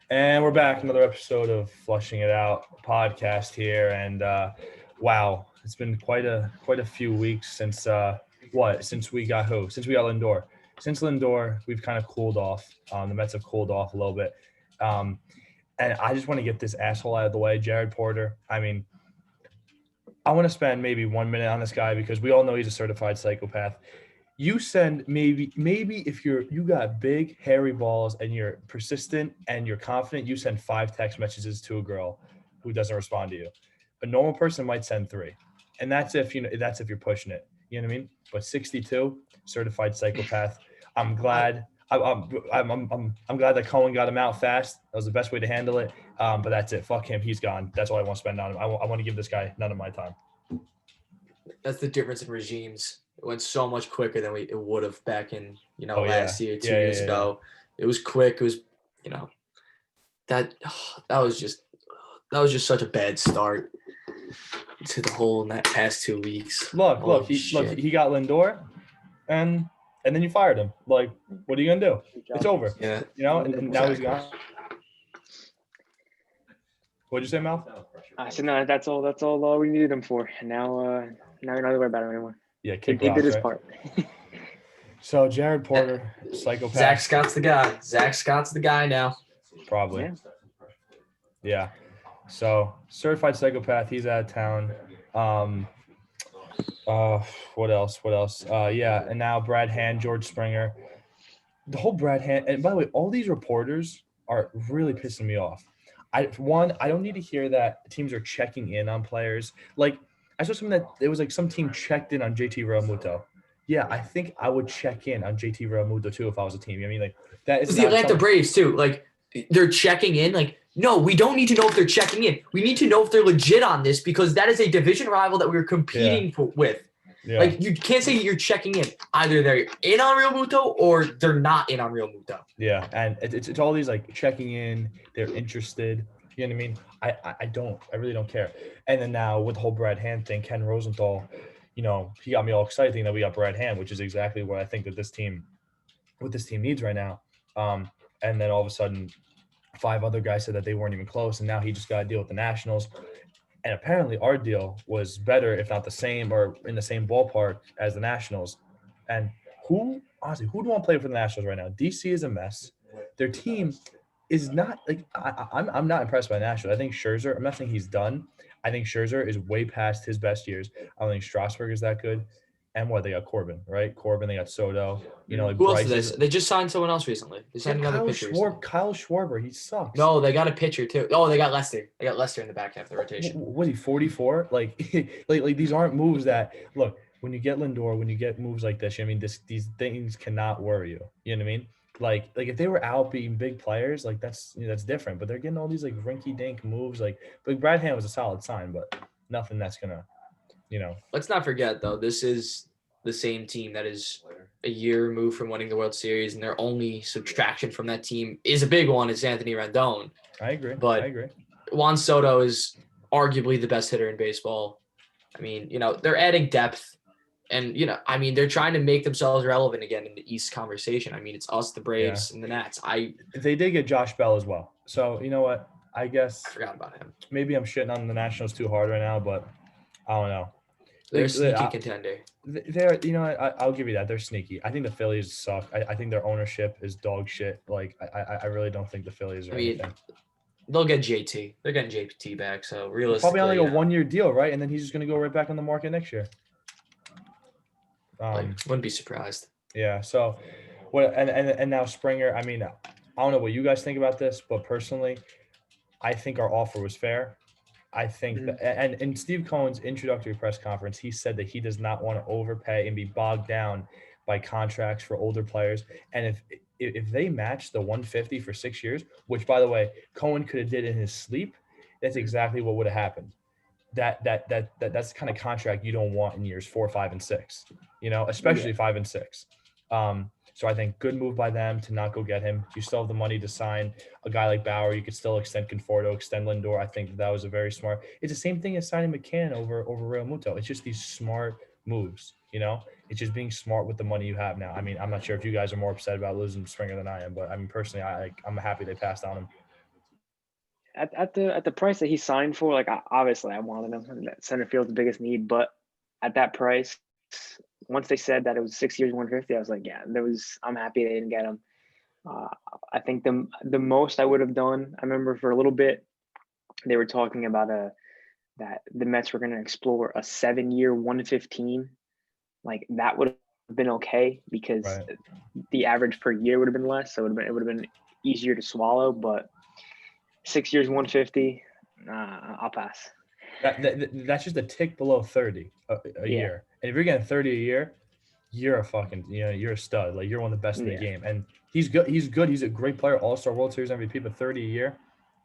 And we're back, another episode of Flushing It Out podcast here. And wow, it's been quite a few weeks since since we got Lindor. Since Lindor, we've kind of cooled off. The Mets have cooled off a little bit. And I just want to get this asshole out of the way, Jared Porter. I mean, I want to spend maybe 1 minute on this guy because we all know he's a certified psychopath. You send maybe if you got big hairy balls and you're persistent and you're confident, you send 5 text messages to a girl who doesn't respond to you. A normal person might send 3, and that's if you're pushing it. You know what I mean? But 62, certified psychopath. I'm glad. I'm glad that Cohen got him out fast. That was the best way to handle it. But that's it. Fuck him. He's gone. That's all I want to spend on him. I want to give this guy none of my time. That's the difference in regimes. It went so much quicker than it would have back in, last year, 2 years ago. It was quick. It was, that was just such a bad start to the whole in that past 2 weeks. He got Lindor, and then you fired him. Like, what are you gonna do? It's over. Yeah. And now he's gone. What'd you say, Mal? I said no. That's all we needed him for. And now you're not gonna worry about him anymore. Yeah, He did his part. So Jared Porter, psychopath. Zach Scott's the guy now. Probably. Yeah. So certified psychopath. He's out of town. What else? And now Brad Hand, George Springer. The whole Brad Hand. And by the way, all these reporters are really pissing me off. I don't need to hear that teams are checking in on players. Like, I saw something that it was like some team checked in on JT Realmuto. Yeah, I think I would check in on JT Realmuto too if I was a team. I mean, like, that is the Atlanta Braves too. Like, they're checking in. Like, no, we don't need to know if they're checking in. We need to know if they're legit on this because that is a division rival that we're competing with. Yeah. Like, you can't say you're checking in. Either they're in on Realmuto or they're not in on Realmuto. Yeah, and it's all these, like, checking in. They're interested. You know what I mean? I really don't care. And then now with the whole Brad Hand thing, Ken Rosenthal, he got me all excited thinking that we got Brad Hand, which is exactly what I think that this team needs right now. And then all of a sudden, 5 other guys said that they weren't even close, and now he just got to deal with the Nationals. And apparently our deal was better, if not the same, or in the same ballpark as the Nationals. And who do you want to play for the Nationals right now? DC is a mess. Their team is not like I'm not impressed by the Nationals. I think Scherzer, I'm not saying he's done. I think Scherzer is way past his best years. I don't think Strasburg is that good. And they got Corbin, right? They got Soto. Who else is this? They just signed someone else recently. They signed another pitcher. Kyle Schwarber, he sucks. No, they got a pitcher too. Oh, they got Lester. They got Lester in the back half of the rotation. Was he 44? Like these aren't moves that look. When you get Lindor, when you get moves like this, I mean, these things cannot worry you. You know what I mean? Like if they were out being big players, like that's different. But they're getting all these like rinky-dink moves. Like Brad Hand was a solid sign, but nothing that's gonna, Let's not forget though, this is the same team that is a year removed from winning the World Series, and their only subtraction from that team is a big one. It's Anthony Rendon. I agree. Juan Soto is arguably the best hitter in baseball. I mean, they're adding depth, and they're trying to make themselves relevant again in the East conversation. I mean, it's us, the Braves, and the Nats. They did get Josh Bell as well. So you know what? I guess I forgot about him. Maybe I'm shitting on the Nationals too hard right now, but I don't know. They're a sneaky contender. I'll give you that. They're sneaky. I think the Phillies suck. I think their ownership is dog shit. Like, I really don't think the Phillies are anything. They'll get JT. They're getting JT back, so realistically. Probably only a 1-year deal, right? And then he's just going to go right back on the market next year. Wouldn't be surprised. Yeah, so and now Springer, I mean, I don't know what you guys think about this, but personally, I think our offer was fair. I think that, and in Steve Cohen's introductory press conference, he said that he does not want to overpay and be bogged down by contracts for older players. And if they match the 150 for 6 years, which by the way, Cohen could have did in his sleep, that's exactly what would have happened. That's the kind of contract you don't want in years 4, 5, and 6, especially 5 and 6. So I think good move by them to not go get him. You still have the money to sign a guy like Bauer. You could still extend Conforto, extend Lindor. I think that was a very smart. It's the same thing as signing McCann over Realmuto. It's just these smart moves, It's just being smart with the money you have now. I mean, I'm not sure if you guys are more upset about losing Springer than I am, but I mean, personally, I'm happy they passed on him. At the price that he signed for, like obviously I wanted him. That center field's the biggest need, but at that price, once they said that it was 6 years, 150, I was like, yeah, I'm happy they didn't get him. I think the most I would have done, I remember for a little bit, they were talking about that the Mets were going to explore a 7-year 115. Like that would have been okay because the average per year would have been less, so it would have been easier to swallow. But 6 years 150, I'll pass. That's just a tick below 30 a year. And if you're getting 30 a year, you're a fucking, you're a stud. Like you're one of the best in the game. And he's good. He's good. He's a great player, All-Star, World Series MVP, but 30 a year,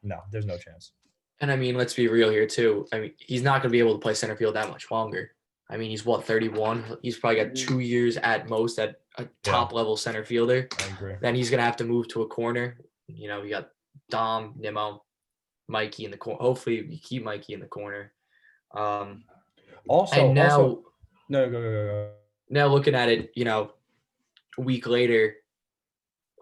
no, there's no chance. And I mean, let's be real here too. I mean, he's not going to be able to play center field that much longer. I mean, he's 31. He's probably got 2 years at most at a top level center fielder. I agree. Then he's going to have to move to a corner. We got Dom, Nimmo, Mikey in the corner. Hopefully we keep Mikey in the corner. Go. Now looking at it, a week later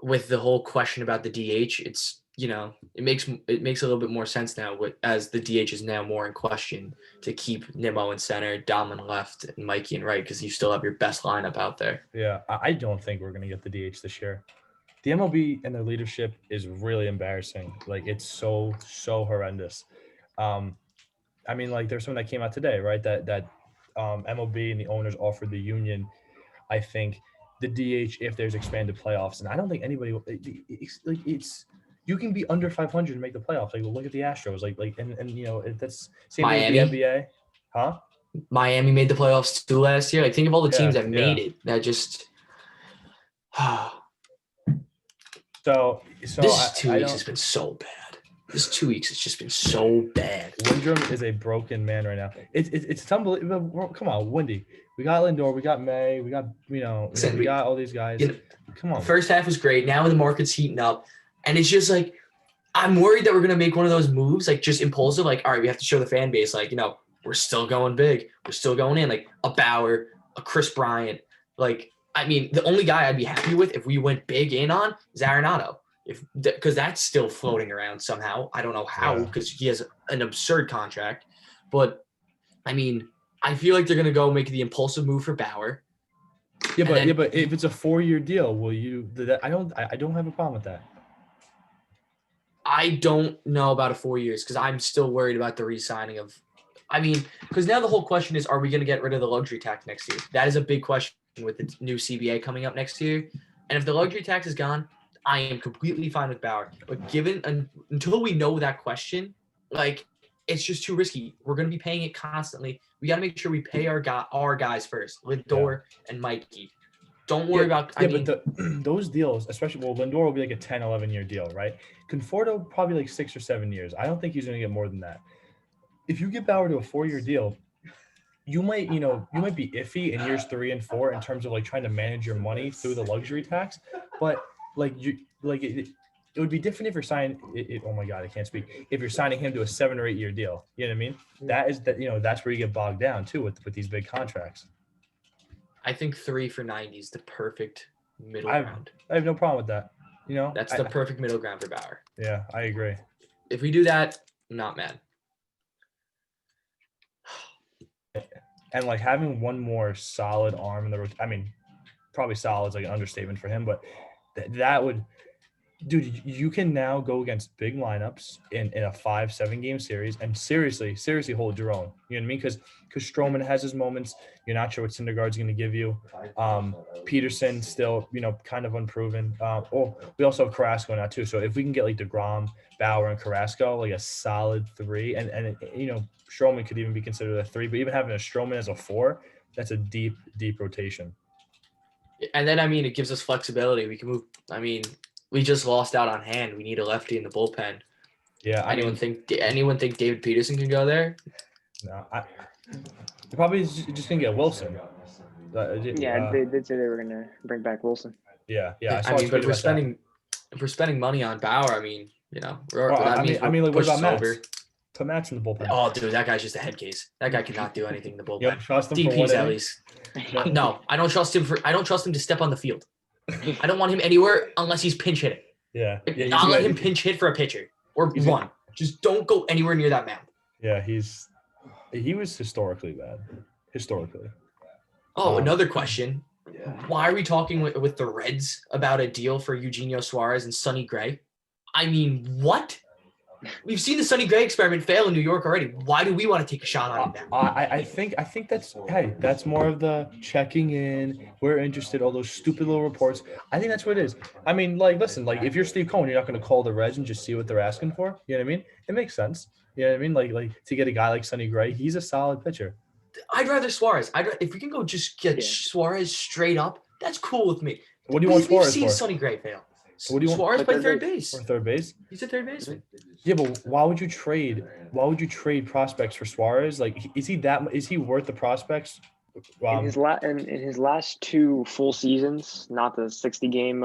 with the whole question about the DH, it's, it makes a little bit more sense now as the DH is now more in question to keep Nimmo in center, Dom in left, and Mikey in right, because you still have your best lineup out there. Yeah, I don't think we're going to get the DH this year. The MLB and their leadership is really embarrassing. Like, it's so horrendous. I mean, like, there's something that came out today, right? That MLB and the owners offered the union, I think, the DH if there's expanded playoffs. And I don't think anybody – it's you can be under 500 and make the playoffs. Like, look at the Astros. And that's same Miami. With the NBA. Huh? Miami made the playoffs too last year. Like, think of all the teams that made it. That just So this 2 weeks has been so bad. This 2 weeks has just been so bad. Windrum is a broken man right now. It's unbelievable. Come on, Windy. We got Lindor. We got May. We got we got all these guys. Come on. First half was great. Now the market's heating up, and it's just like I'm worried that we're gonna make one of those moves, like just impulsive. Like, all right, we have to show the fan base, like, we're still going big. We're still going in. Like a Bauer, a Chris Bryant. Like, I mean, the only guy I'd be happy with if we went big in on is Arenado. Because that's still floating around somehow. I don't know how, because he has an absurd contract. But, I mean, I feel like they're going to go make the impulsive move for Bauer. Yeah, but if it's a 4-year deal, will you – I don't have a problem with that. I don't know about a 4 years because I'm still worried about the re-signing of – I mean, because now the whole question is, are we going to get rid of the luxury tax next year? That is a big question with the new CBA coming up next year. And if the luxury tax is gone – I am completely fine with Bauer, but until we know that question, like, it's just too risky. We're going to be paying it constantly. We got to make sure we pay our guys first, Lindor and Mikey. Don't worry about. But those deals, especially Lindor will be like a 10, 11-year deal, right? Conforto probably like 6 or 7 years. I don't think he's going to get more than that. If you get Bauer to a 4-year deal, you might be iffy in years 3 and 4 in terms of like trying to manage your money through the luxury tax, but. It would be different if you're signing it. Oh my God, I can't speak. If you're signing him to a 7 or 8 year deal, you know what I mean? That's where you get bogged down too with these big contracts. I think 3 for 90 is the perfect middle ground. I have no problem with that. That's the perfect middle ground for Bauer. Yeah, I agree. If we do that, I'm not mad. And like having one more solid arm in the I mean, probably solid is like an understatement for him, but that would, dude, you can now go against big lineups in a 5-7 game series and seriously hold your own. You know what I mean? Because Stroman has his moments. You're not sure what Syndergaard's going to give you. Peterson still, kind of unproven. We also have Carrasco now too. So if we can get like DeGrom, Bauer, and Carrasco, like a solid 3, and Stroman could even be considered a 3. But even having a Stroman as a 4, that's a deep rotation. And then, I mean, it gives us flexibility. We can move. I mean, we just lost out on Hand. We need a lefty in the bullpen. Yeah. Anyone think David Peterson can go there? No. They're probably just going to get Wilson. They did say they were going to bring back Wilson. Yeah. I mean, but if we're spending money on Bauer, I mean, what about Put Max in the bullpen. Oh, dude, that guy's just a head case. That guy cannot do anything in the bullpen. You don't trust him DPs for one at inning? least. No, I don't trust him to step on the field. I don't want him anywhere unless he's pinch hitting. Yeah. I'll let him pinch hit for a pitcher or run. Just don't go anywhere near that mound. Yeah, he was historically bad. Historically. Oh, another question. Yeah. Why are we talking with the Reds about a deal for Eugenio Suarez and Sonny Gray? I mean, what? We've seen the Sonny Gray experiment fail in New York already. Why do we want to take a shot on it now? I think that's more of the checking in. We're interested. All those stupid little reports. I think that's what it is. I mean, listen, if you're Steve Cohen, you're not going to call the Reds and just see what they're asking for. You know what I mean? It makes sense. You know what I mean? Like to get a guy like Sonny Gray, he's a solid pitcher. I'd rather Suarez. If we can go just get Suarez straight up, that's cool with me. What do you want Suarez for? We've seen Sonny Gray fail. So what do you want? Suarez play third base. Or third base? He's a third baseman. Yeah, but why would you trade prospects for Suarez? Is he worth the prospects? In his last 2 full seasons, not the 60-game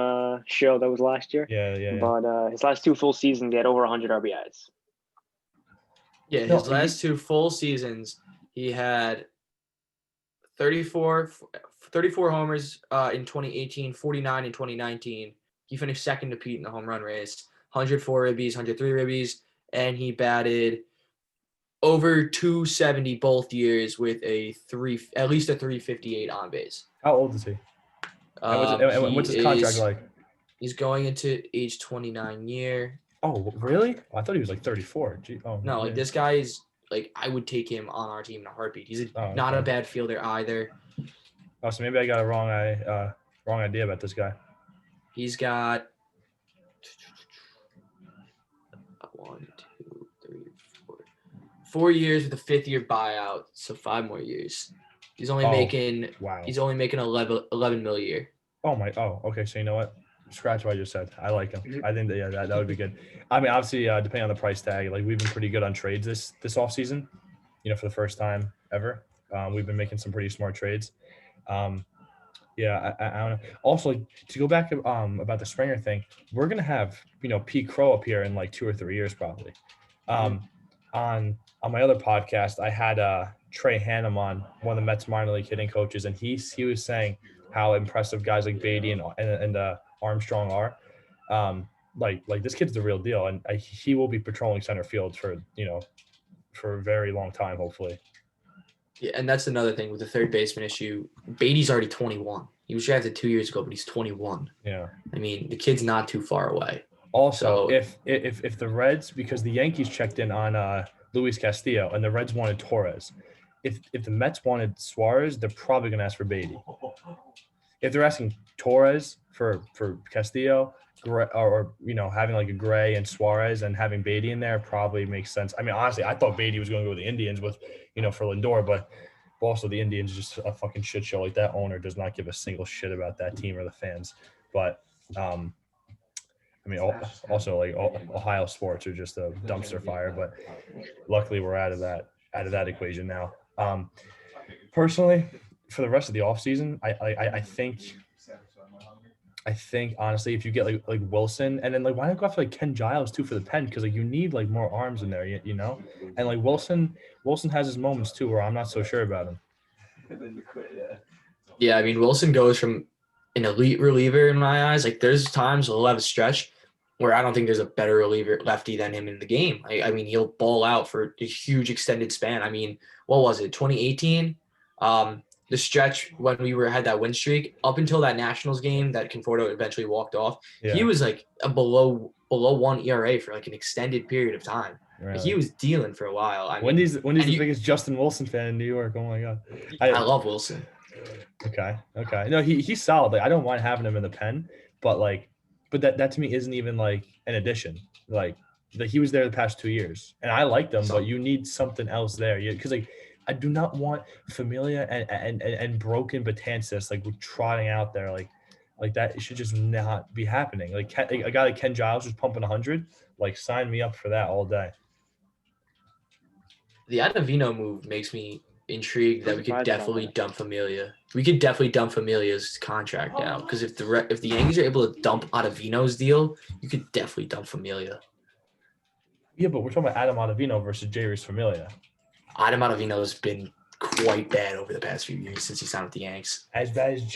show that was last year. Yeah. But his last 2 full seasons, he had over 100 RBIs. Yeah, his last 2 full seasons, he had 34 homers in 2018, 49 in 2019. He finished second to Pete in the home run race, 104 ribbies, 103 ribbies, and he batted over 270 both years with at least a 358 on base. How old is he? What's his contract like? He's going into age 29 year. Oh, really? I thought he was 34. No, this guy is I would take him on our team in a heartbeat. He's not a bad fielder either. Oh, so maybe I got a wrong idea about this guy. He's got 4 years with a 5th-year buyout, so 5 more years. He's only making 11 mil a year. Okay. So you know what? Scratch what I just said. I like him. I think that would be good. I mean, obviously, depending on the price tag, we've been pretty good on trades this offseason. For the first time ever, we've been making some pretty smart trades. Yeah, I don't know. Also, to go back about the Springer thing, we're gonna have Pete Crow up here in 2 or 3 years probably. On my other podcast, I had Trey Hannum on, one of the Mets minor league hitting coaches, and he was saying how impressive guys like Beatty and Armstrong are. This kid's the real deal, and he will be patrolling center field for a very long time, hopefully. Yeah, and that's another thing with the third baseman issue. Beatty's already 21. He was drafted 2 years ago, but he's 21. Yeah. I mean, the kid's not too far away. Also, if the Reds, because the Yankees checked in on Luis Castillo and the Reds wanted Torres, if the Mets wanted Suarez, they're probably going to ask for Beatty. If they're asking Torres for Castillo, or having a Gray and Suarez and having Beatty in there probably makes sense. I mean, honestly, I thought Beatty was going to go with the Indians with for Lindor, but also the Indians are just a fucking shit show. That owner does not give a single shit about that team or the fans. But I mean, also Ohio sports are just a dumpster fire. But luckily, we're out of that equation now. Personally, for the rest of the offseason, I think honestly, if you get like Wilson, and then why not go after Ken Giles too for the pen, because you need more arms in there, and Wilson has his moments too where I'm not so sure about him. Yeah, I mean Wilson goes from an elite reliever in my eyes. There's times he'll have a stretch where I don't think there's a better reliever lefty than him in the game. I mean he'll ball out for a huge extended span. I mean, what was it, 2018? The stretch when we had that win streak up until that Nationals game that Conforto eventually walked off, he was a below 1 ERA for an extended period of time. Really? He was dealing for a while. I mean, Wendy's the biggest Justin Wilson fan in New York. Oh my god, I love Wilson. Okay. No, he's solid. I don't mind having him in the pen, but that to me isn't even an addition. He was there the past 2 years, and I liked him, but you need something else there. Because I do not want Famiglia and broken Betances trotting out there like that. It should just not be happening. A guy like Ken Giles who's pumping 100, sign me up for that all day. The Alavino move makes me intrigued that we could definitely dump Famiglia. We could definitely dump Familia's contract now, because if the Yankees are able to dump Ottavino's deal, you could definitely dump Famiglia. Yeah, but we're talking about Adam Ottavino versus Jairus Familia. Adam Ottavino has been quite bad over the past few years since he signed with the Yanks. As bad as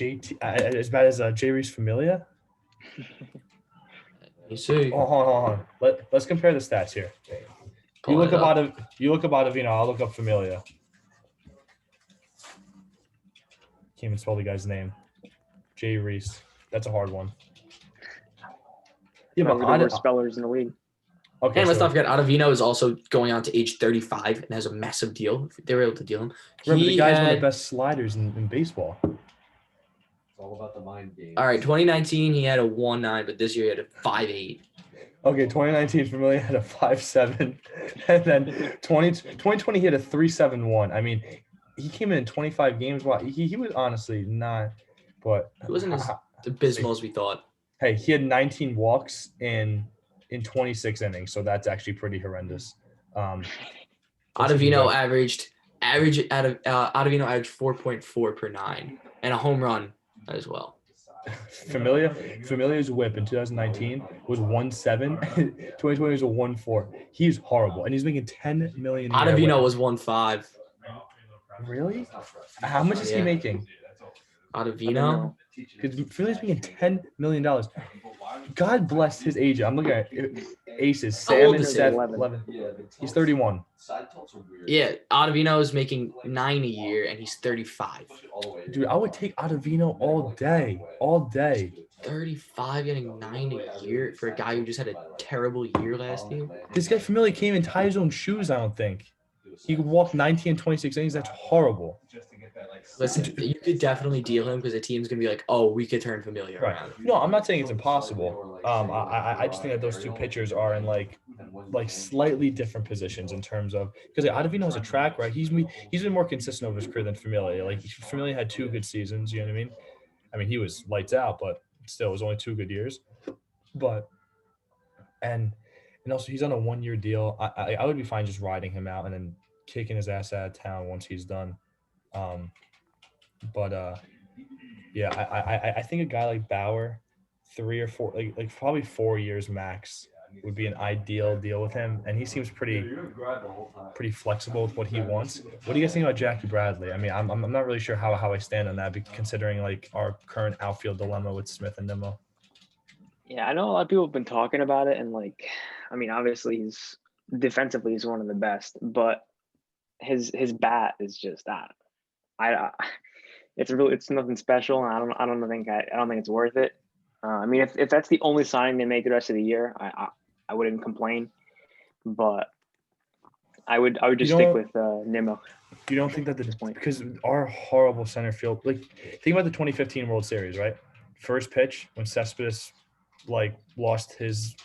Jairus Familia? You see. Oh, hold on. Let's compare the stats here. You look up Ottavino. I'll look up Familia. Can't even spell the guy's name. Jairus. That's a hard one. Yeah, but one of the worst spellers in the league. Okay, and let's not forget, Alavino is also going on to age 35 and has a massive deal. They were able to deal him. The guy's one of the best sliders in baseball. It's all about the mind game. All right, 2019, he had a 1.9, but this year he had a 5.8. Okay, 2019, Familia had a 5.7. And then 2020, he had a 3.71. I mean, he came in 25 games. Wow, he was honestly not, but he wasn't as abysmal as we thought. Hey, he had 19 walks in 26 innings, so that's actually pretty horrendous. Ottavino averaged 4.4 per 9 and a home run as well. Familia's whip in 2019 was 1.7. 2020 was a 1.4. He's horrible, and he's making $10 million. Ottavino was 1.5. Really? How much is he making? Ottavino? Because Familia's making $10 million. God bless his age. I'm looking at aces. Sam and Seth, 11. He's 31. Yeah, Ottavino is making $9 a year, and he's 35. Dude, I would take Ottavino all day. 35, getting $9 a year for a guy who just had a terrible year last year. This guy Familia can't even tie his own shoes, I don't think. He could walk 19 and 26 innings. That's horrible. Listen, you could definitely deal him because the team's going to be like, oh, we could turn Famiglia around. No, I'm not saying it's impossible. I just think that those two pitchers are in like slightly different positions in terms of – because Ottavino has a track, right? He's been more consistent over his career than Famiglia. Like, Famiglia had 2 good seasons, you know what I mean? I mean, he was lights out, but still, it was only 2 good years. But – and also, he's on a 1-year deal. I would be fine just riding him out and then kicking his ass out of town once he's done. I think a guy like Bauer, 3 or 4, like probably 4 years max would be an ideal deal with him, and he seems pretty flexible with what he wants. What do you guys think about Jackie Bradley? I mean, I'm not really sure how I stand on that, considering like our current outfield dilemma with Smith and Nimmo. Yeah, I know a lot of people have been talking about it, and like, I mean, obviously he's defensively he's one of the best, but his bat is just that. It's nothing special, and I don't think it's worth it. I mean, if that's the only sign they make the rest of the year, I wouldn't complain, but I would just stick with Nimmo. You don't think that because our horrible center field, like think about the 2015 World Series, right? First pitch when Cespedes lost his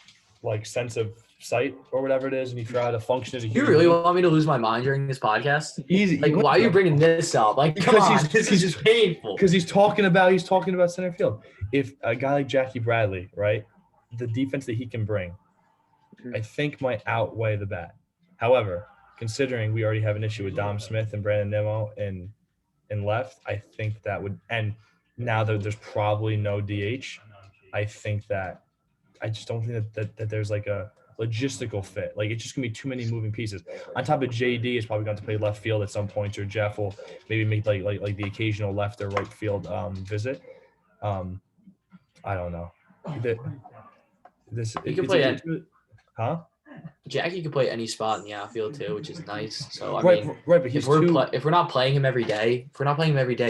sense of sight or whatever it is, and he tried to function as a human. You really want me to lose my mind during this podcast? Easy. Why are you bringing this up? This is just painful. Because he's talking about center field. If a guy like Jackie Bradley, right, the defense that he can bring, I think might outweigh the bat. However, considering we already have an issue with Dom Smith and Brandon Nimmo in left, I think that would, and now that there's probably no DH, I think that I just don't think that there's like a logistical fit. Like, it's just gonna be too many moving pieces. On top of JD is probably going to play left field at some point, or Jeff will maybe make like the occasional left or right field visit. I don't know. He can play huh? Jackie could play any spot in the outfield too, which is nice. So I mean, but if we're not playing him every day,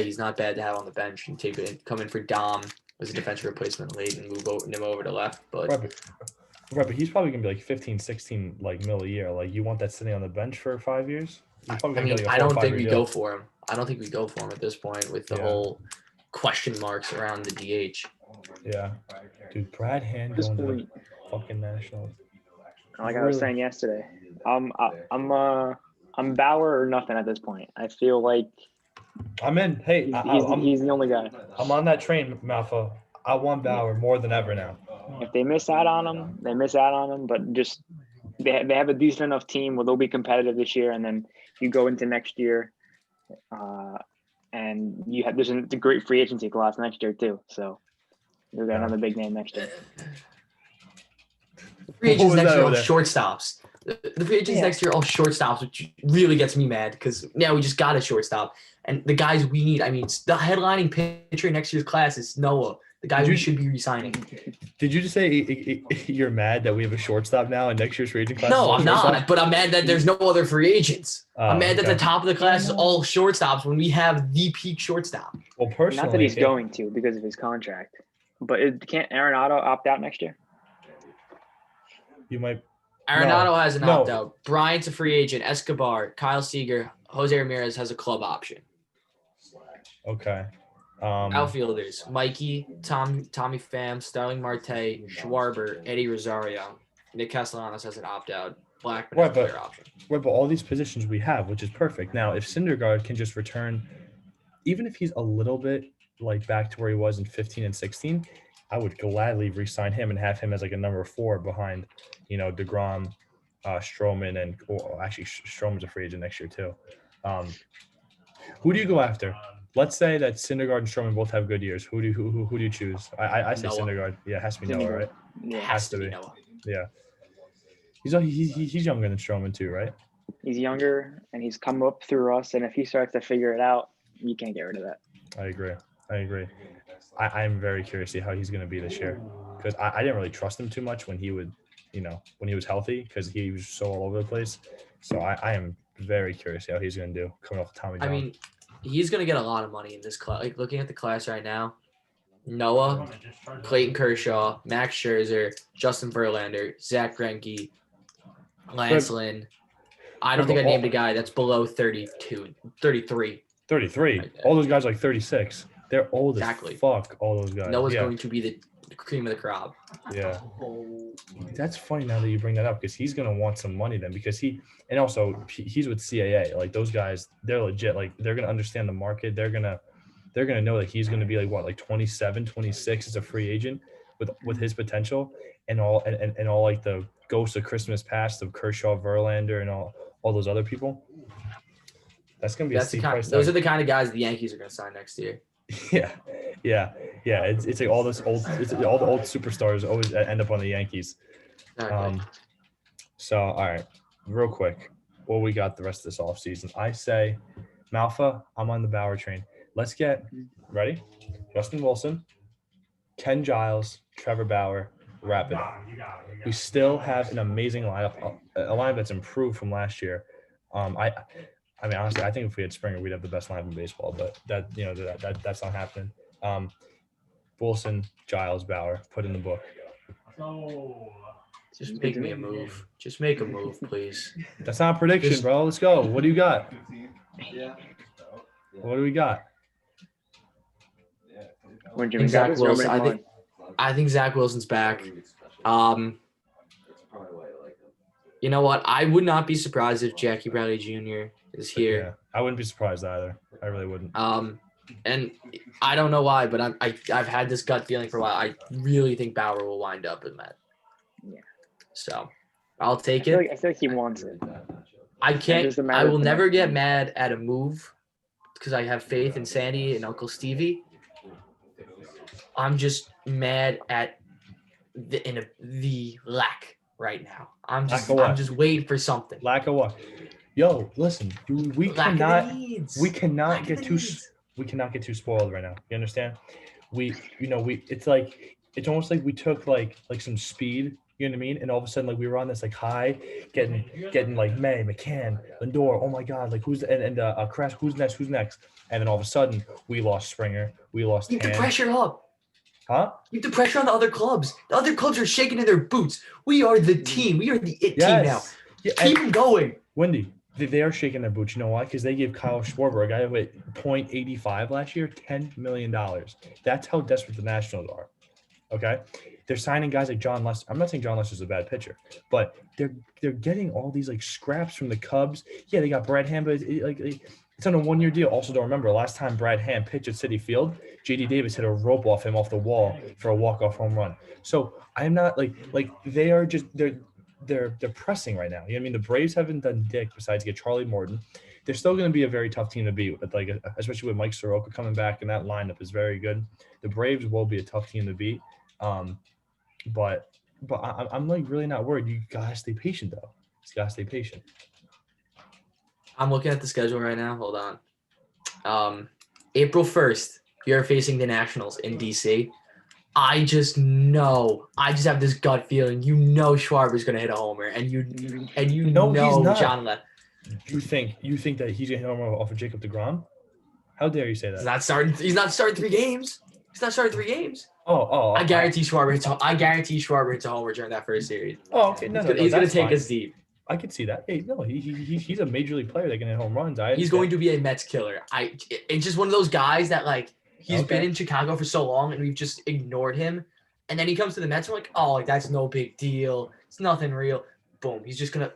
he's not bad to have on the bench and come in for Dom as a defensive replacement late and move him over to left. But but he's probably gonna be like 15, 16 mil a year. Like, you want that sitting on the bench for 5 years? I don't think we go for him. I don't think we go for him at this point with the whole question marks around the DH. Yeah, dude, Brad Hand going to the fucking Nationals. Like I was saying yesterday, I'm Bauer or nothing at this point. I feel like I'm in. Hey, he's the only guy. I'm on that train, Malfa. I want Bauer more than ever now. If they miss out on him, they miss out on him. But just they have a decent enough team where they'll be competitive this year, and then you go into next year, and there's a great free agency class next year too. So you'll get another big name next year. Free agents next year on shortstops. The free agents next year are all shortstops, which really gets me mad because now we just got a shortstop. And the guys we need, I mean, the headlining pitcher next year's class is Noah, the guy we should be re-signing. Did you just say you're mad that we have a shortstop now and next year's free agent class? No, I'm not. But I'm mad that there's no other free agents. I'm mad that the top of the class is all shortstops when we have the peak shortstop. Well, personally, not that he's going to because of his contract, but can't Arenado opt out next year? You might. Arenado has an opt-out. Bryant's a free agent. Escobar, Kyle Seager, Jose Ramirez has a club option. Okay. Outfielders: Mikey, Tommy Pham, Starling Marte, Schwarber, Eddie Rosario. Nick Castellanos has an opt-out. Blackman has a player option. Right, but all these positions we have, which is perfect. Now, if Syndergaard can just return, even if he's a little bit like back to where he was in 15 and 16, I would gladly re-sign him and have him as like a number 4 behind, DeGrom, Stroman, and actually Stroman's a free agent next year too. Who do you go after? Let's say that Syndergaard and Stroman both have good years. Who do you choose? I say Noah. Syndergaard. Yeah, it has to be Noah, right? Yeah, it has to be Noah. Yeah. He's younger than Stroman too, right? He's younger and he's come up through us. And if he starts to figure it out, you can't get rid of that. I agree. I'm very curious to see how he's going to be this year because I didn't really trust him too much when he would, when he was healthy because he was so all over the place. So I am very curious how he's going to do coming off Tommy John. I mean, he's going to get a lot of money in this class. Like looking at the class right now, Noah, Clayton Kershaw, Max Scherzer, Justin Verlander, Zach Greinke, Lance Lynn. I don't think I named a guy that's below 33. 33. Right, all those guys are like 36. They're old as fuck, all those guys. Noah's going to be the cream of the crop. Yeah. That's funny now that you bring that up because he's going to want some money then because he's with CAA. Like those guys, they're legit. Like they're going to understand the market. They're going to know that he's going to be like 27, 26 as a free agent with his potential and all like the ghosts of Christmas past of Kershaw, Verlander, and all those other people. That's going to be a steep price tag. Those are the kind of guys the Yankees are going to sign next year. Yeah. It's like all the old superstars always end up on the Yankees. Okay. So all right, real quick, what we got the rest of this offseason? I say, Malfa, I'm on the Bauer train. Let's get ready. Justin Wilson, Ken Giles, Trevor Bauer, wrap it up. We still have an amazing lineup, a lineup that's improved from last year. I mean, honestly, I think if we had Springer, we'd have the best lineup in baseball. But that's not happening. Wilson, Giles, Bauer, put in the book. Just make me a move. Just make a move, please. That's not a prediction, bro. Let's go. What do you got? What do we got? Zach Wilson. I think Zach Wilson's back. You know what? I would not be surprised if Jackie Bradley Jr. is here. Yeah, I wouldn't be surprised either. I really wouldn't. And I don't know why, but I've had this gut feeling for a while. I really think Bauer will wind up in that. Yeah. So I'll take it. I feel like he wants it. I will never get mad at a move because I have faith in Sandy and Uncle Stevie. I'm just mad at the lack right now. I'm just waiting for something. Lack of what? Yo, listen, we cannot get too spoiled right now. You understand? It's almost like we took like some speed, you know what I mean? And all of a sudden, like we were on this like high, getting like May, McCann, Lindor. Oh my God, like who's Kress? Who's next? And then all of a sudden, we lost Springer, we lost. Keep the pressure up. Huh? Keep the pressure on the other clubs. The other clubs are shaking in their boots. We are the team. We are the team now. Yeah, keep them going. Wendy, they are shaking their boots. You know why? Because they gave Kyle Schwarber, a guy who hit .85 last year, $10 million. That's how desperate the Nationals are. Okay? They're signing guys like John Lester. I'm not saying John Lester's a bad pitcher, but they're getting all these like scraps from the Cubs. Yeah, they got Brad Hand, but it's on a 1-year deal. Also, don't remember, last time Brad Hand pitched at Citi Field, J.D. Davis hit a rope off him off the wall for a walk-off home run. So I'm not like they are just they're pressing right now. You know what I mean? The Braves haven't done dick besides get Charlie Morton. They're still going to be a very tough team to beat, especially with Mike Soroka coming back, and that lineup is very good. The Braves will be a tough team to beat, but I'm like really not worried. You gotta stay patient though. You gotta stay patient. Just make me a move, please. That's not a prediction, bro. Let's go. What do you got? I think Zach Wilson. What do we got? Just gotta stay patient. I'm looking at the schedule right now. Hold on. April 1st, you're facing the Nationals in DC. I just have this gut feeling. Schwarber's gonna hit a homer, and he's not. John Left. You think that he's gonna hit a homer off of Jacob deGrom? How dare you say that? He's not starting 3 games. Oh! I guarantee Schwarber hits a homer during that first series. Oh, okay. No, he's gonna take fine. us deep. I could see that. Hey, no, he's a major league player that can hit home runs. He's going to be a Mets killer. It's just one of those guys that like he's been in Chicago for so long and we've just ignored him, and then he comes to the Mets and we're like, oh, like that's no big deal. It's nothing real. Boom. He's just gonna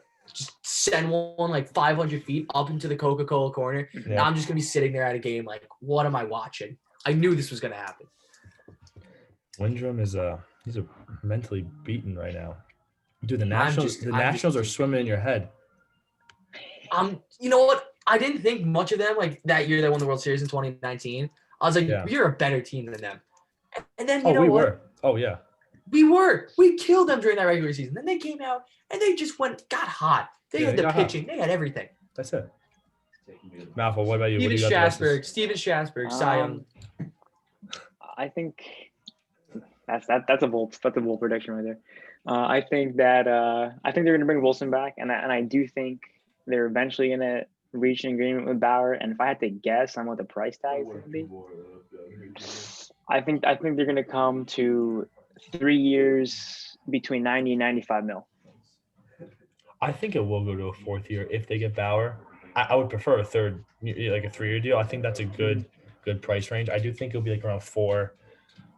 send one like 500 feet up into the Coca-Cola corner. Yeah. And I'm just gonna be sitting there at a game like, what am I watching? I knew this was gonna happen. Windrum is he's mentally beaten right now. Dude, the Nationals are swimming in your head. You know what? I didn't think much of them like that year they won the World Series in 2019. I was like, you're a better team than them. And then we were. Oh yeah. We killed them during that regular season. Then they came out and they just got hot. They had the pitching. They had everything. That's it. Malfoy, what about you? Steven Strasburg, Cy Young. I think that's a bold prediction right there. I think they're going to bring Wilson back, and I do think they're eventually going to reach an agreement with Bauer. And if I had to guess on what the price tag is going to be, I think they're going to come to 3 years between 90 and 95 mil. I think it will go to a 4th year if they get Bauer. I would prefer a 3-year deal. I think that's a good price range. I do think it'll be like around 4,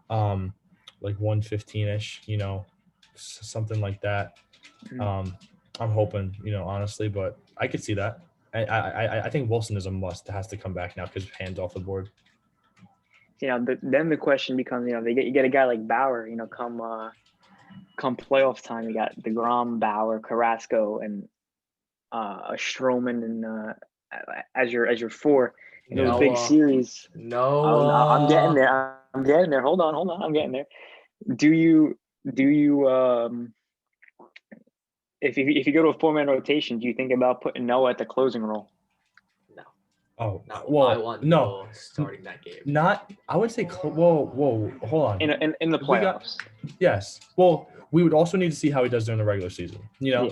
like 115-ish, something like that. I'm hoping, honestly, but I could see that. I think Wilson is a must. It has to come back now because hands off the board. Then the question becomes, you get a guy like Bauer, come playoff time, you got DeGrom, Bauer, Carrasco, and Stroman, and as your 4 in those big series. I'm getting there. Hold on. I'm getting there. Do you if you go to a 4-man rotation, do you think about putting Noah at the closing role? No. Oh, I want Noah starting that game. I would say. Whoa, hold on. In the playoffs. Yes. Well, we would also need to see how he does during the regular season. Yeah.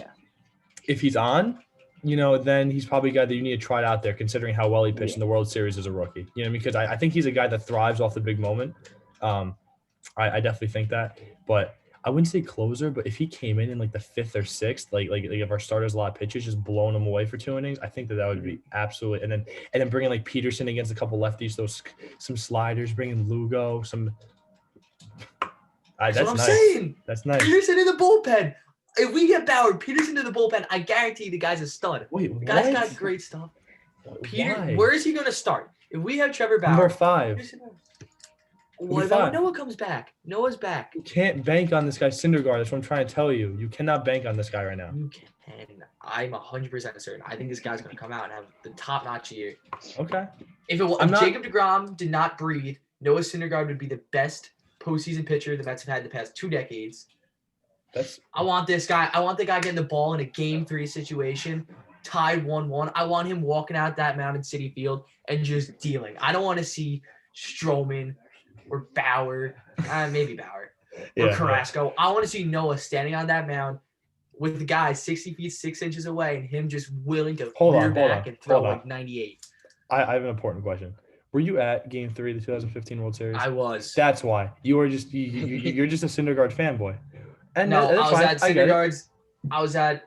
If he's on, then he's probably a guy that you need to try out there, considering how well he pitched in the World Series as a rookie. Because I think he's a guy that thrives off the big moment. I definitely think that, but I wouldn't say closer. But if he came in like the 5th or 6th, like if our starters a lot of pitches, just blowing him away for 2 innings, I think that would be absolutely. And then bringing like Peterson against a couple lefties, some sliders, bringing Lugo, some. That's what I'm saying. That's nice. Peterson in the bullpen. If we get Bauer, Peterson to the bullpen, I guarantee the guy's a stud. Wait, the guy's got great stuff. Where is he going to start? If we have Trevor Bauer, number 5. What about when Noah comes back? Noah's back. You can't bank on this guy, Syndergaard. That's what I'm trying to tell you. You cannot bank on this guy right now. You can. I'm 100% certain. I think this guy's going to come out and have the top-notch year. Okay. If Jacob deGrom did not breathe, Noah Syndergaard would be the best postseason pitcher the Mets have had in the past 2 decades. I want this guy. I want the guy getting the ball in a Game 3 situation, tied 1-1. I want him walking out that Mountain City field and just dealing. I don't want to see Stroman or Bauer, maybe Bauer, or Carrasco. I want to see Noah standing on that mound with the guy 60 feet 6 inches away and him just willing to rear back and throw like 98. I have an important question. Were you at Game 3 of the 2015 World Series? I was. That's why. You were just you're just a Syndergaard fanboy. And no, I was at Syndergaard's. I was at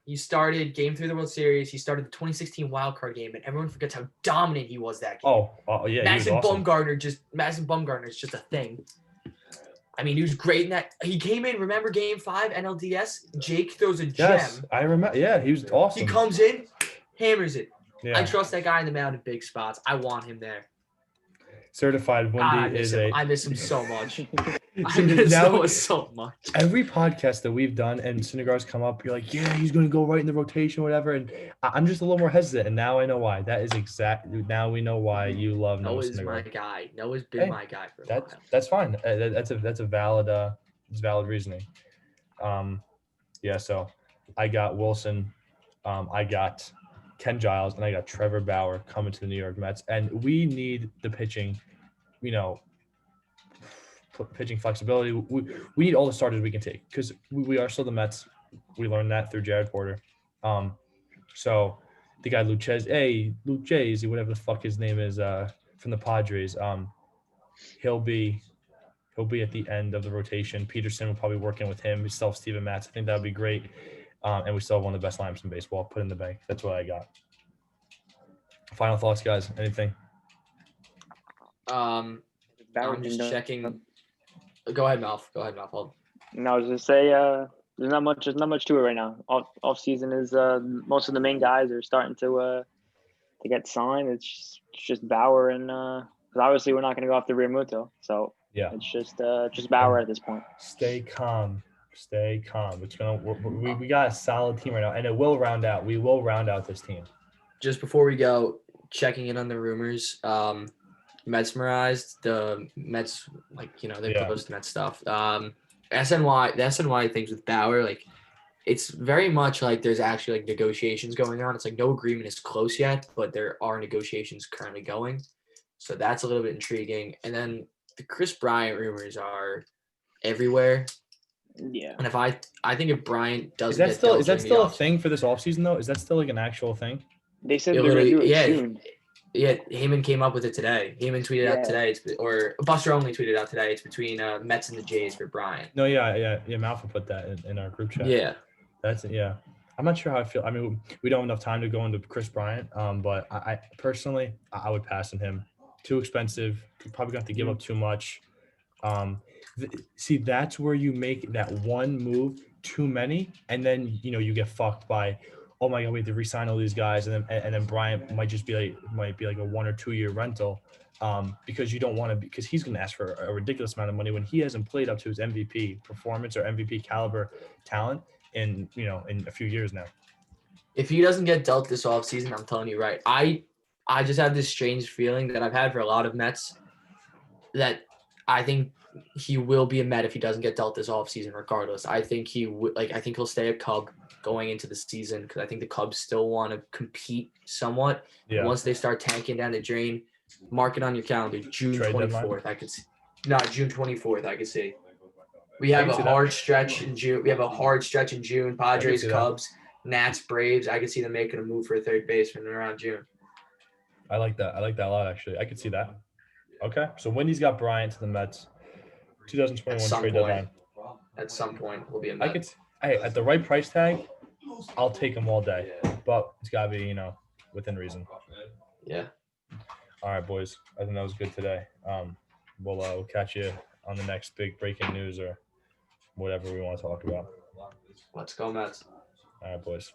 he started Game 3 of the World Series. He started the 2016 wild card game, and everyone forgets how dominant he was that game. Oh yeah. Madison Bumgarner is just a thing. I mean, he was great in that. He came in, remember Game 5, NLDS? Jake throws a gem. Yes, I remember. Yeah, he was awesome. He comes in, hammers it. Yeah. I trust that guy in the mound in big spots. I want him there. Certified Wendy is a. I miss him so much. I miss Noah so much. Every podcast that we've done and Syndergaard's come up, you're like, yeah, he's going to go right in the rotation, whatever. And I'm just a little more hesitant, and now I know why. That is exactly. Now we know why you love Noah Syndergaard. Noah's my guy. Noah's been my guy for a while. That's fine. That's a valid reasoning. Yeah. So I got Wilson. I got Ken Giles, and I got Trevor Bauer coming to the New York Mets. And we need the pitching, pitching flexibility. We need all the starters we can take because we are still the Mets. We learned that through Jared Porter. So the guy Lucchese, whatever the fuck his name is, from the Padres, he'll be at the end of the rotation. Peterson will probably work in with him. We still have Steven Matz. I think that would be great. And we still have one of the best lineups in baseball. Put in the bank. That's what I got. Final thoughts, guys. Anything? I'm just checking. Go ahead, Malf. No, I was just say there's not much to it right now. Off season is most of the main guys are starting to get signed. It's just Bauer and because obviously we're not going to go after Realmuto, so yeah, it's just Bauer at this point. Stay calm. It's we got a solid team right now, and it will round out. We will round out this team. Just before we go, checking in on the rumors. Mesmerized the Mets, they post Mets stuff. The SNY things with Bauer, it's very much like there's actually negotiations going on. It's no agreement is close yet, but there are negotiations currently going. So that's a little bit intriguing. And then the Chris Bryant rumors are everywhere. Yeah. And I think if Bryant doesn't is that still a thing for this offseason though? Is that still an actual thing? They said they're gonna do it soon. Yeah, Heyman came up with it today. Heyman tweeted out today, or Buster only tweeted out today. It's between Mets and the Jays for Bryant. No, yeah. Malfa put that in our group chat. Yeah, that's it. Yeah, I'm not sure how I feel. I mean, we don't have enough time to go into Chris Bryant. But I personally, I would pass on him. Too expensive. You're probably going to have to give up too much. See, that's where you make that one move too many, and then you get fucked by. Oh my God, we have to re-sign all these guys, and then Bryant might be like a 1 or 2 year rental, because you don't want to, because he's going to ask for a ridiculous amount of money when he hasn't played up to his MVP performance or MVP caliber talent in a few years now. If he doesn't get dealt this offseason, I'm telling you right, I just have this strange feeling that I've had for a lot of Mets that I think he will be a Met if he doesn't get dealt this offseason regardless. I think I think he'll stay a Cub going into the season because I think the Cubs still want to compete somewhat. Yeah. Once they start tanking down the drain, mark it on your calendar. June 24th, I could see. No, June 24th, I could see. We have a hard stretch in June. Padres, Cubs, Nats, Braves. I could see them making a move for a third baseman around June. I like that. I like that a lot, actually. I could see that. Okay, so Wendy's got Bryant to the Mets. 2021 trade deadline. At some point, will be a Met. At the right price tag, I'll take him all day. But it's got to be, within reason. Yeah. All right, boys. I think that was good today. We'll catch you on the next big breaking news or whatever we want to talk about. Let's go, Mets. All right, boys.